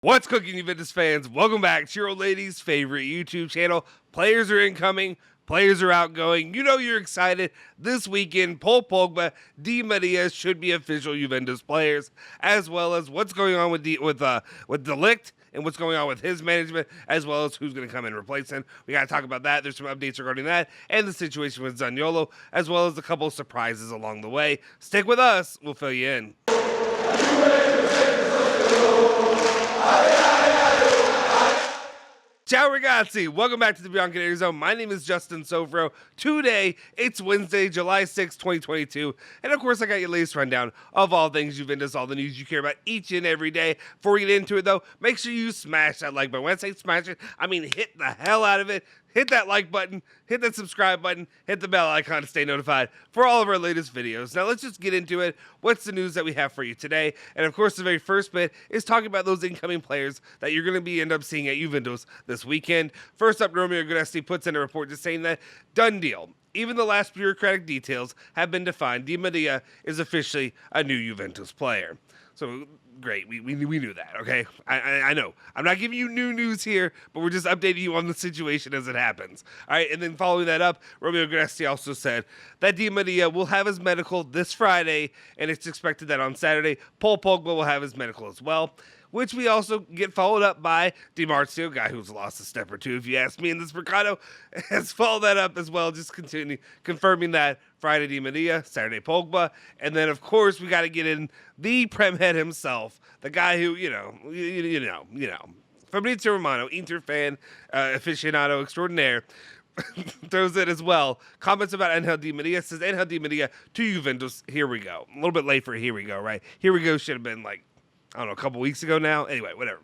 What's cooking, Juventus fans? Welcome back to your old lady's favorite YouTube channel. Players are incoming, players are outgoing. You know you're excited. This weekend, Paul Pogba, Di Maria should be official Juventus players, as well as what's going on with De Ligt and what's going on with his management, as well as who's going to come in and replace him. We got to talk about that. There's some updates regarding that and the situation with Zaniolo, as well as a couple of surprises along the way. Stick with us. We'll fill you in. Ciao ragazzi, welcome back to the Beyond Canary Zone. My name is Justin Sofro. Today, it's Wednesday, July 6, 2022. And of course, I got your latest rundown of all things Juventus, all the news you care about each and every day. Before we get into it though, make sure you smash that like button. When I say smash it, I mean hit the hell out of it. Hit that like button, hit that subscribe button, hit the bell icon to stay notified for all of our latest videos. Now let's just get into it. What's the news that we have for you today? And of course, the very first bit is talking about those incoming players that you're going to end up seeing at Juventus this weekend. First up, Romeo Guaresti puts in a report just saying that done deal. Even the last bureaucratic details have been defined. Di Maria is officially a new Juventus player. So great, we knew that, okay? I know. I'm not giving you new news here, but we're just updating you on the situation as it happens. All right, and then following that up, Romeo Guaresti also said that Di Maria will have his medical this Friday, and it's expected that on Saturday, Paul Pogba will have his medical as well, which we also get followed up by Di Marzio, guy who's lost a step or two, if you ask me, in this Mercado, has followed that up as well, just confirming that Friday Di Maria, Saturday Pogba, and then, of course, we got to get in the Prem head himself, the guy who, you know, Fabrizio Romano, Inter fan, aficionado extraordinaire, throws it as well. Comments about Angel Di Maria, says Angel Di Maria to Juventus, here we go. A little bit late for here we go, right? Here we go should have been like, I don't know, a couple weeks ago now. Anyway, whatever.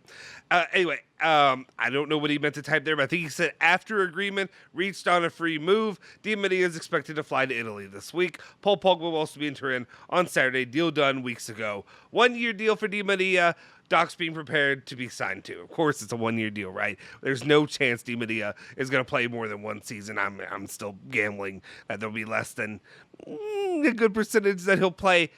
I don't know what he meant to type there, but I think he said after agreement reached on a free move, Di Maria is expected to fly to Italy this week. Paul Pogba will also be in Turin on Saturday. Deal done weeks ago. 1 year deal for Di Maria. Doc's being prepared to be signed to. Of course, it's a 1 year deal, right? There's no chance Di Maria is going to play more than one season. I'm still gambling that there'll be less than a good percentage that he'll play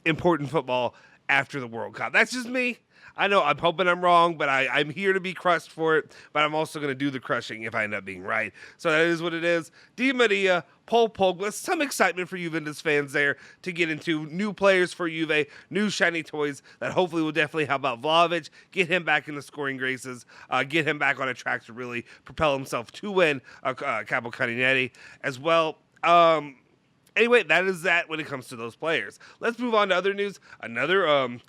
important football after the World Cup. That's just me. I know, I'm hoping I'm wrong, but I'm here to be crushed for it, but I'm also going to do the crushing if I end up being right. So that is what it is. Di Maria, Paul Pogba, some excitement for Juventus fans there to get into new players for Juve, new shiny toys that hopefully will definitely help out Vlahovic, get him back in the scoring graces, get him back on a track to really propel himself to win Capo Caninetti as well. Anyway, that is that when it comes to those players. Let's move on to other news. Another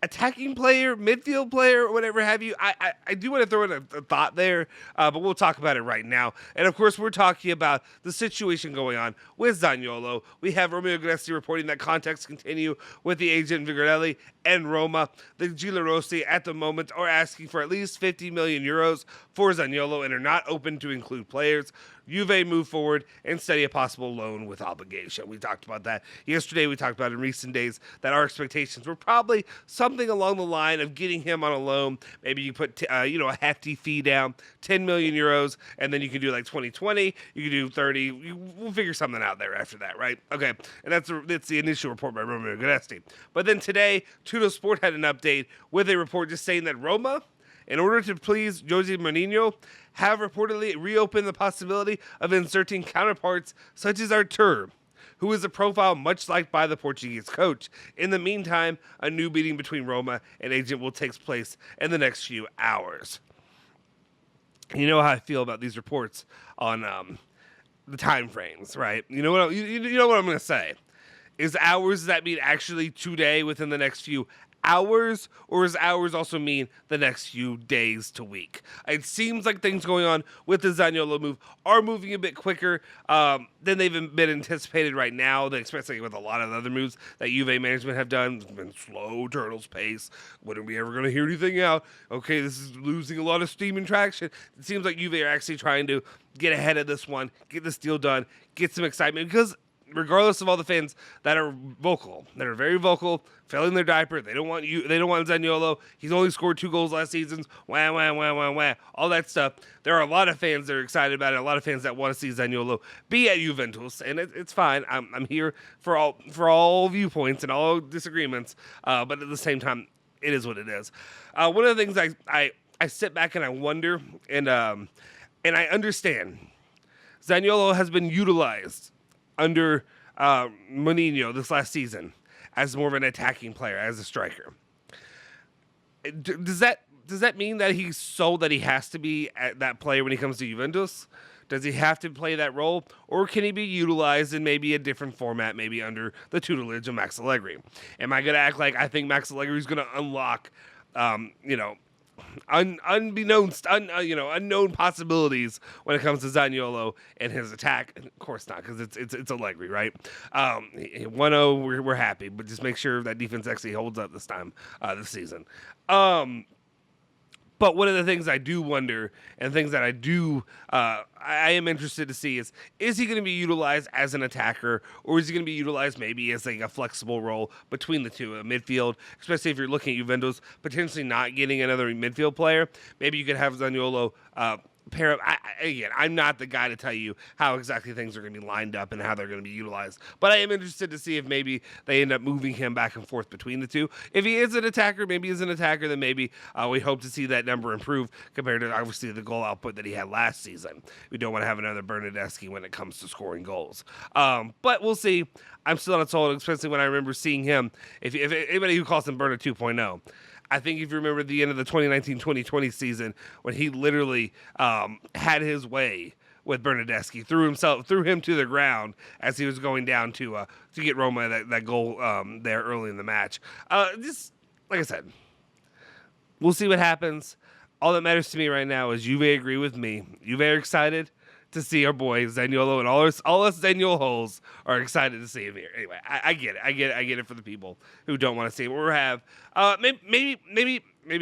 attacking player, midfield player, or whatever have you. I do want to throw in a thought there, but we'll talk about it right now. And of course, we're talking about the situation going on with Zaniolo. We have Romeo Guaresti reporting that contacts continue with the agent Vigarelli and Roma. The Giallorossi at the moment are asking for at least 50 million euros for Zaniolo and are not open to include players. Juve move forward and study a possible loan with obligation. We talked about that yesterday. We talked about in recent days that our expectations were probably something along the line of getting him on a loan. Maybe you put a hefty fee down, 10 million euros, and then you can do like 2020. You can do 30. We'll figure something out there after that, right? Okay, and that's the initial report by Romeo Guaresti. But then today, Tuttosport had an update with a report just saying that Roma, in order to please Jose Mourinho, have reportedly reopened the possibility of inserting counterparts such as Artur, who is a profile much liked by the Portuguese coach. In the meantime, a new meeting between Roma and agent will take place in the next few hours. You know how I feel about these reports on the time frames, right? You know what I'm going to say. Is hours, does that mean actually today within the next few hours, or does hours also mean the next few days to week? It seems like things going on with the Zaniolo move are moving a bit quicker than they've been anticipated right now, especially with a lot of other moves that Juve management have done. It's been slow turtle's pace. When are we ever going to hear anything out? Okay, this is losing a lot of steam and traction. It seems like Juve are actually trying to get ahead of this one, get this deal done, get some excitement, because regardless of all the fans that are very vocal, filling their diaper, they don't want Zaniolo. He's only scored 2 goals last season. Wah, wah, wah, wah, wah. All that stuff. There are a lot of fans that are excited about it. A lot of fans that want to see Zaniolo be at Juventus, and it's fine. I'm here for all viewpoints and all disagreements. But at the same time, it is what it is. One of the things I sit back and I wonder, and I understand, Zaniolo has been utilized under Mourinho this last season as more of an attacking player, as a striker. Does that mean that he's sold that he has to be that player when he comes to Juventus? Does he have to play that role, or can he be utilized in maybe a different format, maybe under the tutelage of Max Allegri? Am I going to act like I think Max Allegri is going to unlock, unknown possibilities when it comes to Zaniolo and his attack? Of course not, because it's Allegri, right? 1-0, we're happy, but just make sure that defense actually holds up this time, this season. But one of the things I do wonder, and things that I am interested to see is he going to be utilized as an attacker, or is he going to be utilized maybe as like a flexible role between the two, a midfield, especially if you're looking at Juventus potentially not getting another midfield player. Maybe you could have Zaniolo pair up. Again, I'm not the guy to tell you how exactly things are going to be lined up and how they're going to be utilized, but I am interested to see if maybe they end up moving him back and forth between the two. If he is an attacker, then maybe we hope to see that number improve compared to obviously the goal output that he had last season. We don't want to have another Bernardeschi when it comes to scoring goals. But we'll see. I'm still not sold, especially when I remember seeing him. If anybody who calls him Bernard 2.0, I think if you remember the end of the 2019-2020 season when he literally had his way with Bernardeschi, threw him to the ground as he was going down to get Roma that goal there early in the match. Just like I said, we'll see what happens. All that matters to me right now is Juve agree with me. Juve are excited to see our boy Zaniolo, and all us Zaniolo holes are excited to see him here. Anyway, I get it for the people who don't want to see him or have maybe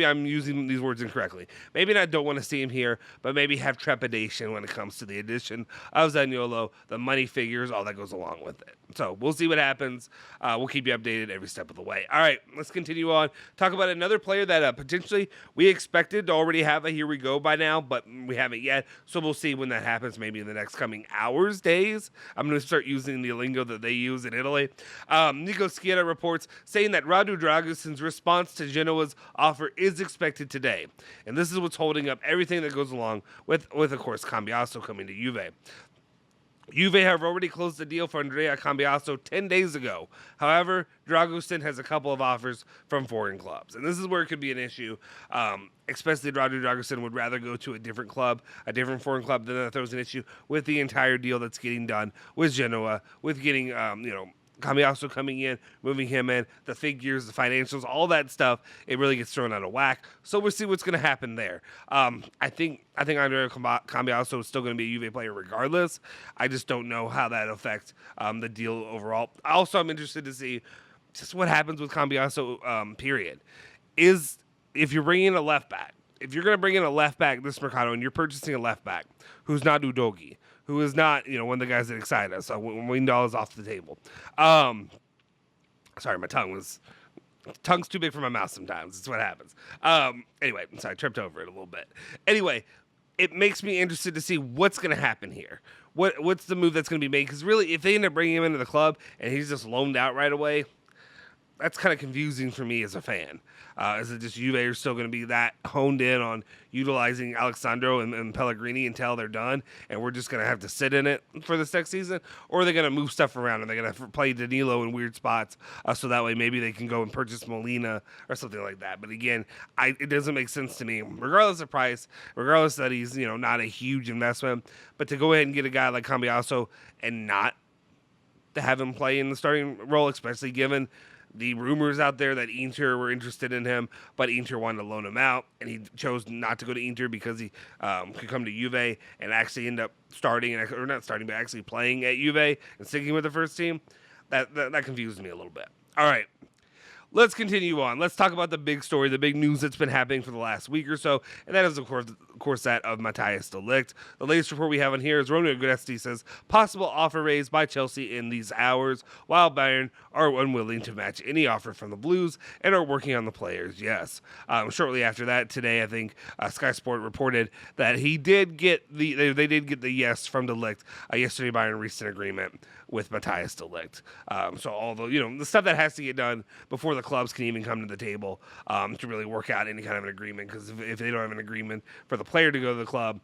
I'm using these words incorrectly. Maybe I don't want to see him here, but maybe have trepidation when it comes to the addition of Zaniolo, the money figures, all that goes along with it. So we'll see what happens. We'll keep you updated every step of the way. All right, let's continue on. Talk about another player that potentially we expected to already have a here we go by now, but we haven't yet. So we'll see when that happens, maybe in the next coming hours, days. I'm going to start using the lingo that they use in Italy. Nico Schietta reports saying that Radu Dragostin's response to Genoa's offer is expected today. And this is what's holding up everything that goes along with of course, Cambiaso coming to Juve. Juve have already closed the deal for Andrea Cambiaso 10 days ago. However, Dragostin has a couple of offers from foreign clubs. And this is where it could be an issue, especially Radu Dragostin would rather go to a different club, a different foreign club, then that throws an issue with the entire deal that's getting done with Genoa, with getting, Cambiaso coming in, moving him in, the figures, the financials, all that stuff, it really gets thrown out of whack. So we'll see what's going to happen there. I think Andrea Cambiaso is still going to be a Juve player regardless. I just don't know how that affects the deal overall. Also, I'm interested to see just what happens with Cambiaso, period. If you're bringing in a left back, if you're going to bring in a left back this Mercado and you're purchasing a left back who's not Udogi, who is not, one of the guys that excite us. So Windall is off the table. Sorry, my tongue's too big for my mouth sometimes. That's what happens. Anyway, I'm sorry, I tripped over it a little bit. Anyway, it makes me interested to see what's going to happen here. What's the move that's going to be made? Because really, if they end up bringing him into the club and he's just loaned out right away, that's kind of confusing for me as a fan. Is it just Juve are still going to be that honed in on utilizing Alexandro and Pellegrini until they're done, and we're just going to have to sit in it for this next season? Or are they going to move stuff around and they're going to play Danilo in weird spots so that way maybe they can go and purchase Molina or something like that? But again, it doesn't make sense to me, regardless of price, regardless that he's not a huge investment. But to go ahead and get a guy like Cambiaso and not to have him play in the starting role, especially given the rumors out there that Inter were interested in him, but Inter wanted to loan him out, and he chose not to go to Inter because he could come to Juve and actually end up actually playing at Juve and sticking with the first team. That confused me a little bit. All right. Let's continue on. Let's talk about the big story, the big news that's been happening for the last week or so, and that is, of of course, that of Matthijs de Ligt. The latest report we have on here is Romeo Guesti says possible offer raised by Chelsea in these hours, while Bayern are unwilling to match any offer from the Blues and are working on the players. Yes. Shortly after that, today, I think Sky Sport reported that he did get they did get the yes from de Ligt yesterday by a recent agreement with Matthijs de Ligt. So although, the stuff that has to get done before the clubs can even come to the table to really work out any kind of an agreement, because if they don't have an agreement for the player to go to the club,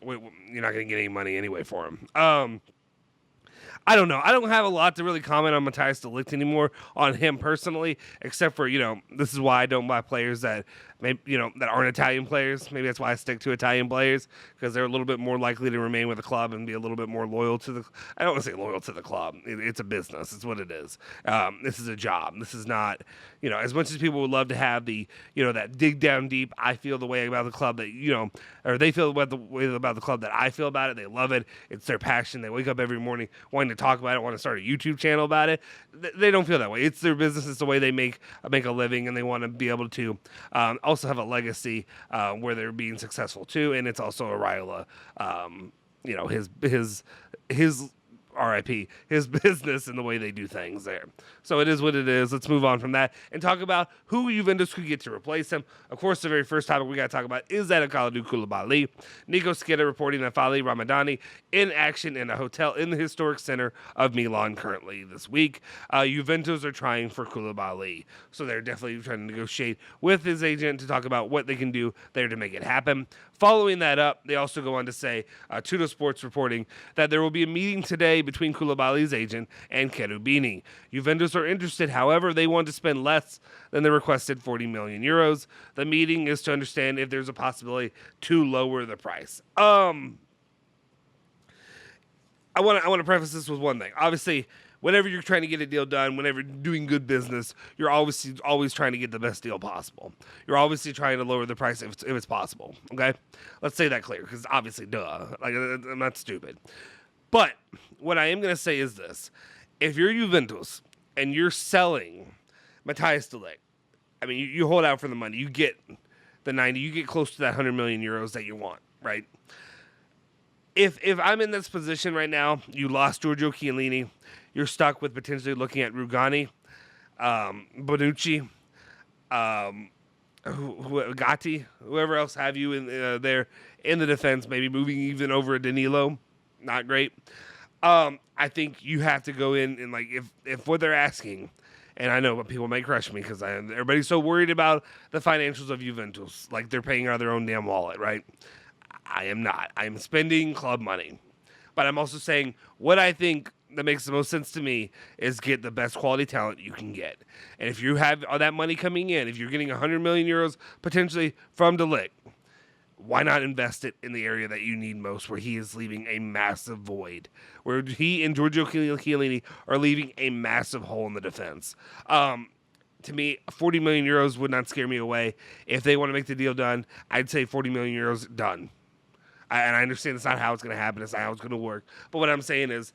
you're not going to get any money anyway for him. I don't know. I don't have a lot to really comment on Matthijs de Ligt anymore, on him personally, except for, this is why I don't buy players that that aren't Italian players. Maybe that's why I stick to Italian players, because they're a little bit more likely to remain with the club and be a little bit more loyal to the. I don't want to say loyal to the club. It's a business. It's what it is. This is a job. This is not, as much as people would love to have the, that dig down deep. I feel the way about the club that or they feel the way about the club that I feel about it. They love it. It's their passion. They wake up every morning wanting to talk about it, want to start a YouTube channel about it. They don't feel that way. It's their business. It's the way they make a living, and they want to be able to also have a legacy where they're being successful too. And it's also a Raiola, his RIP, his business and the way they do things there. So it is what it is. Let's move on from that and talk about who Juventus could get to replace him. Of course, the very first topic we got to talk about is that of Kalidou Koulibaly. Nico Scheda reporting that Fali Ramadani in action in a hotel in the historic center of Milan currently this week. Juventus are trying for Koulibaly. So they're definitely trying to negotiate with his agent to talk about what they can do there to make it happen. Following that up, they also go on to say, Tudo Sports reporting that there will be a meeting today between Koulibaly's agent and Cherubini. Juventus are interested, however, they want to spend less than the requested 40 million euros. The meeting is to understand if there's a possibility to lower the price. I want to preface this with one thing. Obviously, whenever you're trying to get a deal done, whenever you're doing good business, you're obviously always trying to get the best deal possible. You're obviously trying to lower the price if it's possible. Okay, let's say that clear, because obviously, I'm not stupid. But what I am going to say is this: if you're Juventus and you're selling Matthijs de Ligt, I mean, you hold out for the money, you get the 90, you get close to that 100 million euros that you want, right? If I'm in this position right now, you lost Giorgio Chiellini, you're stuck with potentially looking at Rugani, Bonucci, Gatti, whoever else have you in there in the defense, maybe moving even over a Danilo. Not great. I think you have to go in and, if what they're asking, and I know people may crush me because everybody's so worried about the financials of Juventus, like they're paying out of their own damn wallet, right? I am not. I'm spending club money. But I'm also saying what I think that makes the most sense to me is get the best quality talent you can get. And if you have all that money coming in, if you're getting 100 million euros potentially from de Ligt, why not invest it in the area that you need most, where he is leaving a massive void, where he and Giorgio Chiellini are leaving a massive hole in the defense. To me, 40 million euros would not scare me away. If they want to make the deal done, I'd say 40 million euros done. And I understand that's not how it's going to happen. It's not how it's going to work. But what I'm saying is,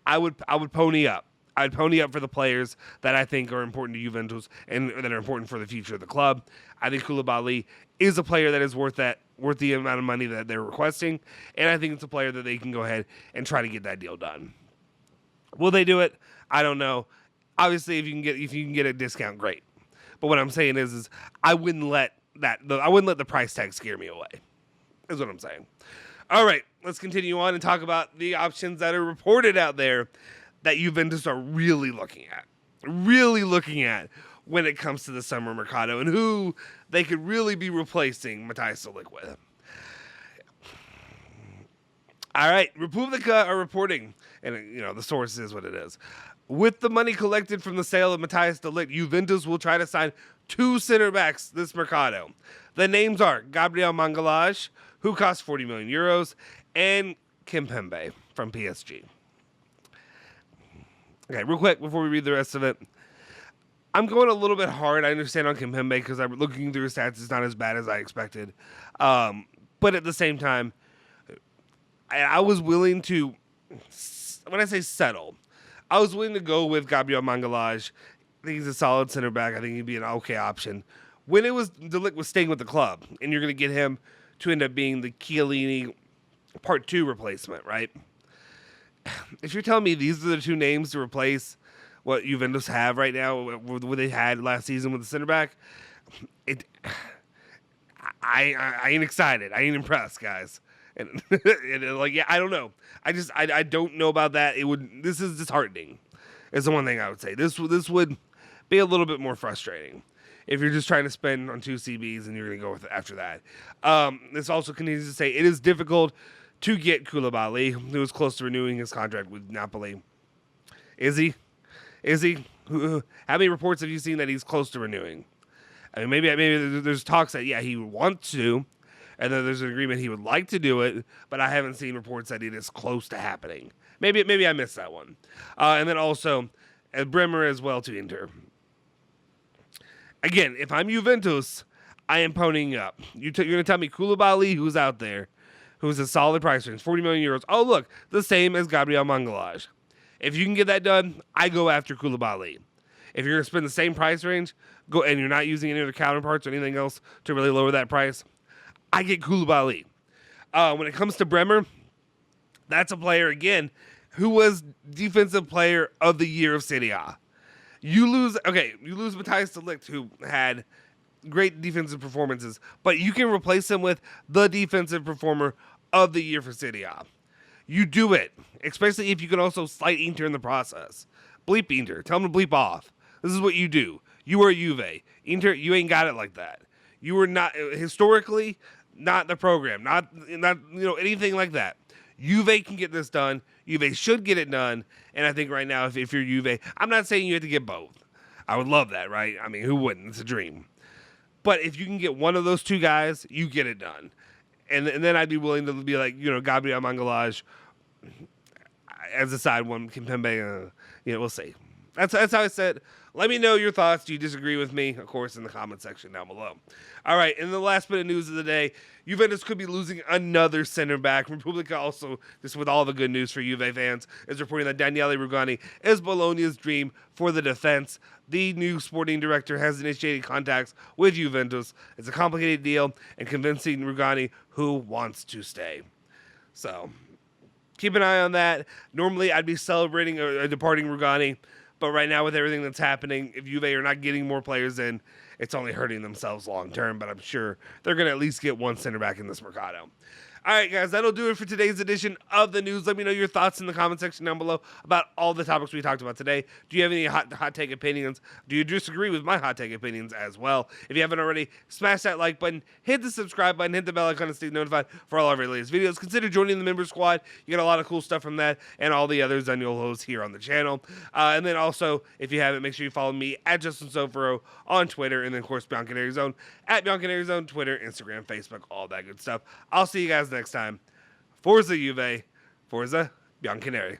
I would pony up. I'd pony up for the players that I think are important to Juventus and that are important for the future of the club. I think Koulibaly is a player that is worth the amount of money that they're requesting, and I think it's a player that they can go ahead and try to get that deal done. Will they do it? I don't know. Obviously, if you can get a discount, great. But what I'm saying is I wouldn't let the price tag scare me away. Is what I'm saying. All right, let's continue on and talk about the options that are reported out there that Juventus are really looking at when it comes to the summer mercado and who they could really be replacing Matthijs de Ligt with. All right, Repubblica are reporting, and the source is what it is. With the money collected from the sale of Matthijs de Ligt, Juventus will try to sign 2 center backs this mercado. The names are Gabriel Mangalaj, who costs 40 million euros, and Kimpembe from PSG. Okay, real quick before we read the rest of it. I'm going a little bit hard, I understand, on Kimpembe because I'm looking through his stats. It's not as bad as I expected. But at the same time, I was willing to, when I say settle, I was willing to go with Gabriel Mangalaj. I think he's a solid center back. I think he'd be an okay option. When de Ligt was staying with the club, and you're going to get him to end up being the Chiellini Part 2 replacement, right? If you're telling me these are the two names to replace what Juventus have right now, what they had last season with the center back, I ain't excited. I ain't impressed, guys. And like, yeah, I don't know. I don't know about that. This is disheartening. Is the one thing I would say. This would be a little bit more frustrating if you're just trying to spend on 2 CBs and you're going to go with it after that. This also continues to say it is difficult to get Koulibaly, who is close to renewing his contract with Napoli. Is he? How many reports have you seen that he's close to renewing? I mean, maybe there's talks that, yeah, he wants to, and then there's an agreement he would like to do it, but I haven't seen reports that it is close to happening. Maybe I missed that one. And then also, Bremer as well to Inter. Again, if I'm Juventus, I am ponying up. You're going to tell me Koulibaly, who's out there, who's a solid price range, 40 million euros. Oh, look, the same as Gabriel Mangalaj. If you can get that done, I go after Koulibaly. If you're going to spend the same price range, go and you're not using any other counterparts or anything else to really lower that price, I get Koulibaly. When it comes to Bremer, that's a player, again, who was Defensive Player of the Year of Serie A. You lose Matthijs de Ligt, who had great defensive performances, but you can replace him with the Defensive Performer of the Year for Serie A. You do it, especially if you can also slight Inter in the process. Bleep Inter. Tell them to bleep off. This is what you do. You are Juve. Inter, you ain't got it like that. You were not, historically, not the program. Not anything like that. Juve can get this done. Juve should get it done. And I think right now, if you're Juve, I'm not saying you have to get both. I would love that, right? I mean, who wouldn't? It's a dream. But if you can get one of those two guys, you get it done. And then I'd be willing to be like, Gabriel Mangalaj as a side one, Kimpembe, we'll see. That's how I said. Let me know your thoughts. Do you disagree with me? Of course, in the comment section down below. All right, and the last bit of news of the day, Juventus could be losing another center back. Repubblica also, just with all the good news for Juve fans, is reporting that Daniele Rugani is Bologna's dream for the defense. The new sporting director has initiated contacts with Juventus. It's a complicated deal and convincing Rugani who wants to stay. So, keep an eye on that. Normally, I'd be celebrating a departing Rugani. But right now, with everything that's happening, if Juve are not getting more players in, it's only hurting themselves long term. But I'm sure they're going to at least get one center back in this Mercado. All right, guys, that'll do it for today's edition of the news. Let me know your thoughts in the comment section down below about all the topics we talked about today. Do you have any hot take opinions? Do you disagree with my hot take opinions as well? If you haven't already, smash that like button, hit the subscribe button, hit the bell icon to stay notified for all of our latest videos. Consider joining the member squad. You get a lot of cool stuff from that and all the others on your hosts here on the channel. And then also, if you haven't, make sure you follow me at Justin Sofaro on Twitter, and then, of course, Bianconeri Zone at Bianconeri Zone, Twitter, Instagram, Facebook, all that good stuff. I'll see you guys next time. Forza Juve, Forza Bianconeri.